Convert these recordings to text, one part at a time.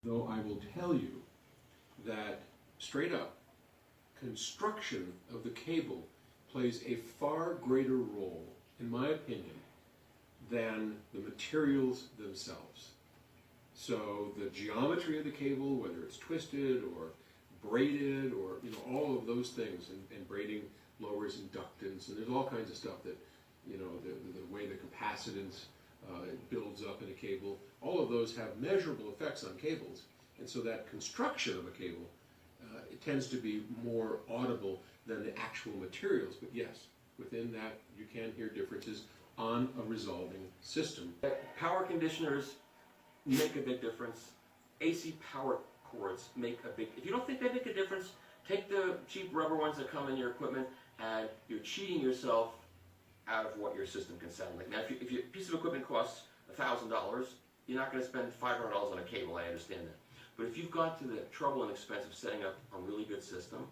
Though I will tell you that straight up, construction of the cable plays a far greater role, in my opinion, than the materials themselves. So the geometry of the cable, whether it's twisted or braided or all of those things, and braiding lowers inductance, and there's all kinds of stuff that, the way the capacitance builds up in a cable, all of those have measurable effects on cables, and so that construction of a cable it tends to be more audible than the actual materials. But yes, within that you can hear differences on a resolving system. Power conditioners make a big difference. AC power cords make a big, if you don't think they make a difference, take the cheap rubber ones that come in your equipment, and you're cheating yourself out of what your system can sound like. Now, if your piece of equipment costs $1,000, you're not going to spend $500 on a cable, I understand that. But if you've gone to the trouble and expense of setting up a really good system,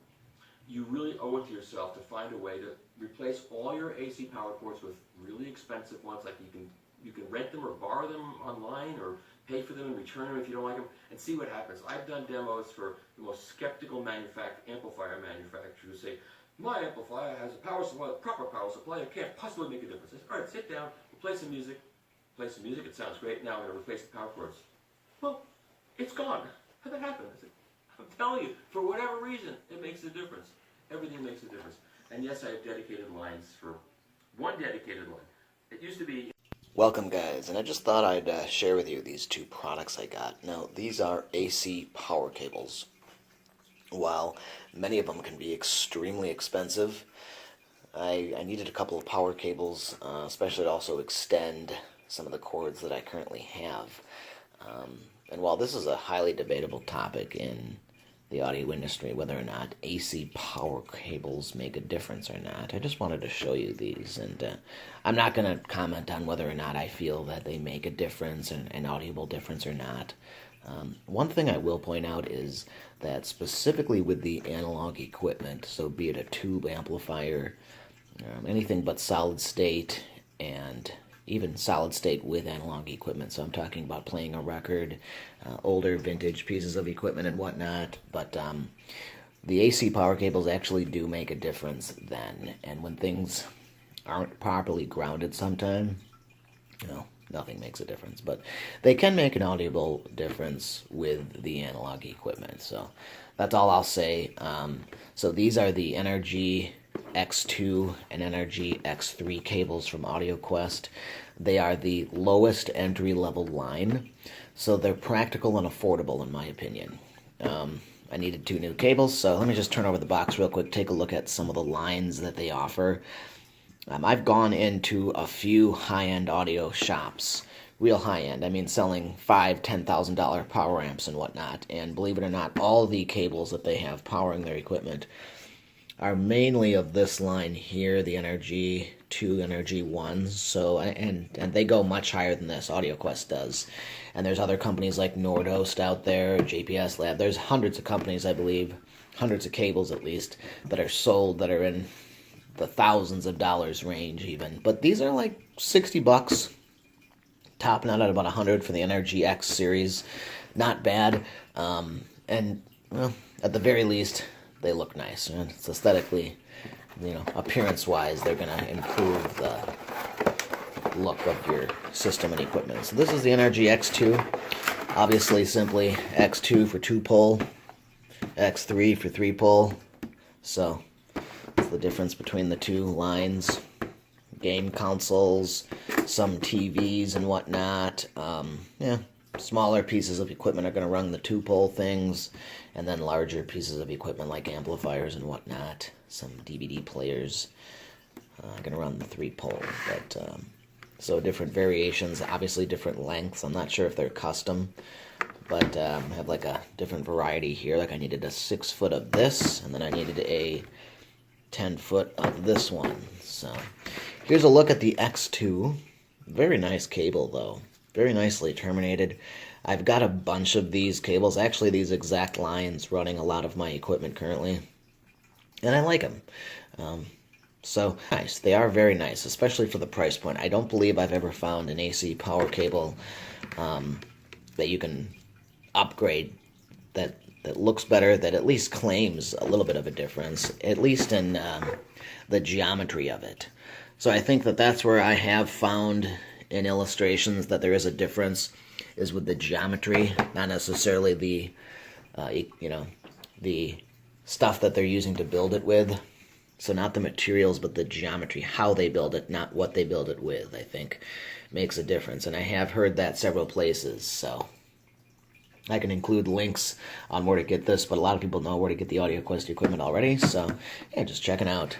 you really owe it to yourself to find a way to replace all your AC power cords with really expensive ones. Like you can rent them or borrow them online, or pay for them and return them if you don't like them, and see what happens. I've done demos for the most skeptical amplifier manufacturers who say, my amplifier has a proper power supply, it can't possibly make a difference. I said, all right, sit down, we'll play some music, it sounds great, now I'm going to replace the power cords. Well, it's gone. How'd that happen? I said, I'm telling you, for whatever reason, it makes a difference. Everything makes a difference. And yes, I have dedicated lines for one dedicated line. It used to be... Welcome guys, and I just thought I'd share with you these two products I got. Now, these are AC power cables. While many of them can be extremely expensive, I needed a couple of power cables, especially to also extend some of the cords that I currently have. And while this is a highly debatable topic in the audio industry, whether or not AC power cables make a difference or not, I just wanted to show you these. And I'm not going to comment on whether or not I feel that they make a difference, an audible difference or not. One thing I will point out is that specifically with the analog equipment, so be it a tube amplifier, anything but solid state, and even solid state with analog equipment, so I'm talking about playing a record, older vintage pieces of equipment and whatnot, but the AC power cables actually do make a difference then, and when things aren't properly grounded sometime, nothing makes a difference, but they can make an audible difference with the analog equipment. So that's all I'll say. So these are the NRG-X2 and NRG-X3 cables from Audioquest. They are the lowest entry-level line, so they're practical and affordable in my opinion. I needed 2 new cables, so let me just turn over the box real quick, take a look at some of the lines that they offer. I've gone into a few high-end audio shops, real high-end, I mean selling $5,000, $10,000 power amps and whatnot, and believe it or not, all the cables that they have powering their equipment are mainly of this line here, the NRG2, NRG1s, so, and they go much higher than this, Audioquest does. And there's other companies like Nordost out there, JPS Lab, there's hundreds of companies, I believe, hundreds of cables at least, that are sold that are in the thousands of dollars range even. But these are like $60, topping out at about $100 for the NRG-X series. Not bad. And, well, at the very least, they look nice. And it's aesthetically, appearance-wise, they're going to improve the look of your system and equipment. So this is the NRG-X2. Obviously, simply X2 for 2-pole, X3 for 3-pole. So that's the difference between the two lines. Game consoles, some TVs and whatnot. Smaller pieces of equipment are going to run the 2-pole things, and then larger pieces of equipment like amplifiers and whatnot, some DVD players, are going to run the 3-pole. But so different variations, obviously different lengths. I'm not sure if they're custom, but I have like a different variety here. Like I needed a 6-foot of this, and then I needed a 10-foot of this one. So here's a look at the X2. Very nice cable though, very nicely terminated. I've got a bunch of these cables, actually these exact lines, running a lot of my equipment currently, and I like them. So nice, they are very nice, especially for the price point. I don't believe I've ever found an AC power cable that you can upgrade that looks better, that at least claims a little bit of a difference, at least in the geometry of it. So I think that that's where I have found in illustrations that there is a difference, is with the geometry, not necessarily the the stuff that they're using to build it with. So not the materials, but the geometry, how they build it, not what they build it with, I think makes a difference. And I have heard that several places, so I can include links on where to get this, but a lot of people know where to get the Audioquest equipment already, so yeah, just checking out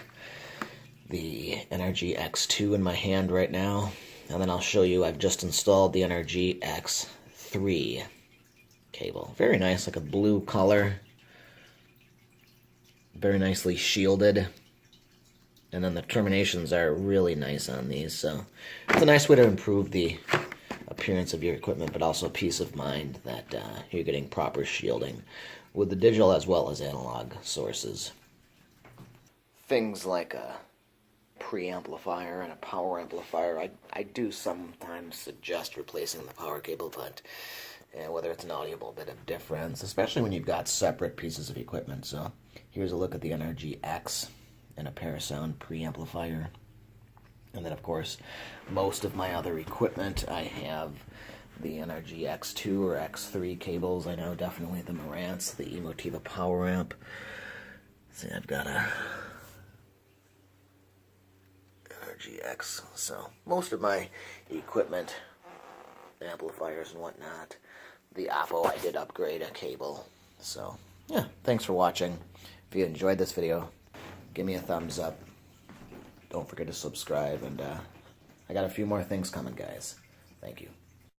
the NRG-X2 in my hand right now. And then I'll show you, I've just installed the NRG-X3 cable. Very nice, like a blue color. Very nicely shielded. And then the terminations are really nice on these, so it's a nice way to improve the appearance of your equipment, but also peace of mind that you're getting proper shielding with the digital as well as analog sources. Things like a preamplifier and a power amplifier, I do sometimes suggest replacing the power cable, but whether it's an audible bit of difference, especially when you've got separate pieces of equipment. So here's a look at the NRG-X and a Parasound preamplifier. And then, of course, most of my other equipment, I have the NRG-X2 or X3 cables. I know definitely the Marantz, the Emotiva power amp. See, I've got a NRG-X. So most of my equipment, amplifiers and whatnot. The Oppo, I did upgrade a cable. So, yeah, thanks for watching. If you enjoyed this video, give me a thumbs up. Don't forget to subscribe, and I got a few more things coming, guys. Thank you.